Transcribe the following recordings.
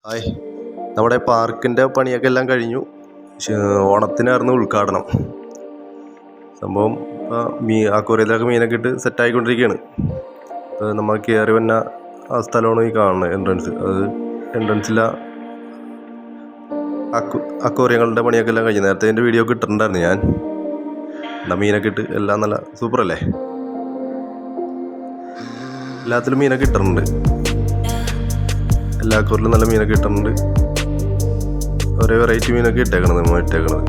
Hi, നമ്മുടെ പാർക്കിൻ്റെ പണിയൊക്കെ എല്ലാം കഴിഞ്ഞു. ഓണത്തിനായിരുന്നു ഉദ്ഘാടനം. സംഭവം അക്വേറിയത്തിലൊക്കെ മീനൊക്കെ ഇട്ട് സെറ്റായിക്കൊണ്ടിരിക്കുകയാണ്. നമ്മൾ കയറി വന്ന ആ സ്ഥലമാണ് ഈ കാണുന്നത്, എൻട്രൻസ്. അത് എൻട്രൻസിലെ അക്വേറിയങ്ങളുടെ പണിയൊക്കെ എല്ലാം കഴിഞ്ഞു. നേരത്തെ എൻ്റെ വീഡിയോ ഒക്കെ ഇട്ടിട്ടുണ്ടായിരുന്നു ഞാൻ. മീനൊക്കെ ഇട്ട് എല്ലാം നല്ല സൂപ്പറല്ലേ. എല്ലാത്തിലും മീനൊക്കെ ഇട്ടിട്ടുണ്ട്. എല്ലാ അക്വേറിയത്തിലും നല്ല മീനൊക്കെ ഇട്ടിട്ടുണ്ട്. ഒരേ വെറൈറ്റി മീനൊക്കെ ഇട്ടേക്കണത് നമ്മൾ ഇട്ടേക്കണത്.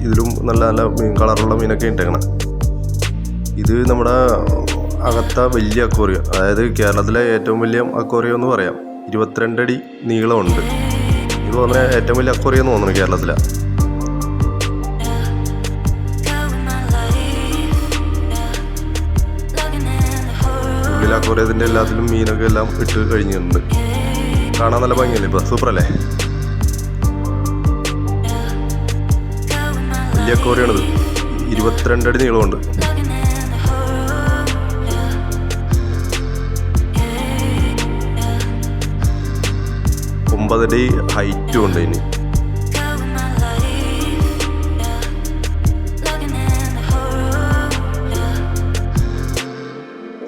ഇതിലും നല്ല നല്ല കളറുള്ള മീനൊക്കെ ഇട്ടേക്കണം. ഇത് നമ്മുടെ അകത്ത വലിയ അക്വേറിയം, അതായത് കേരളത്തിലെ ഏറ്റവും വലിയ അക്വേറിയം എന്ന് പറയാം. 22 അടി നീളമുണ്ട്. ഇത് തോന്നുന്നത് ഏറ്റവും വലിയ അക്വേറിയം എന്ന് തോന്നുന്നു കേരളത്തിലെ. ഉള്ളിലെ അക്വേറിയത്തിൻ്റെ എല്ലാത്തിലും മീനൊക്കെ എല്ലാം ഇട്ട് കഴിഞ്ഞിട്ടുണ്ട്. കാണാൻ നല്ല ഭംഗിയല്ലേ, ഇപ്പം സൂപ്പറല്ലേ. വലിയ അക്വേറിയമാണിത്. 22 അടി നീളമുണ്ട്. 9 അടി ഹൈറ്റും ഉണ്ട്. ഇനി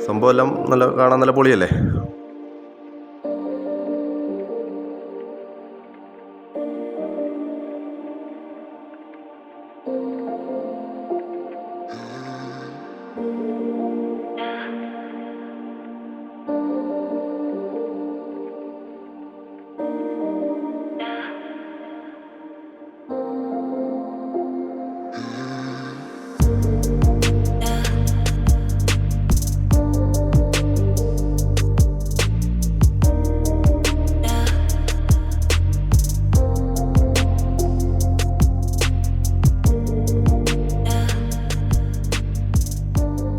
സംഭവം എല്ലാം നല്ല കാണാൻ നല്ല പൊളിയല്ലേ.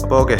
അപ്പോൾ ഓക്കെ.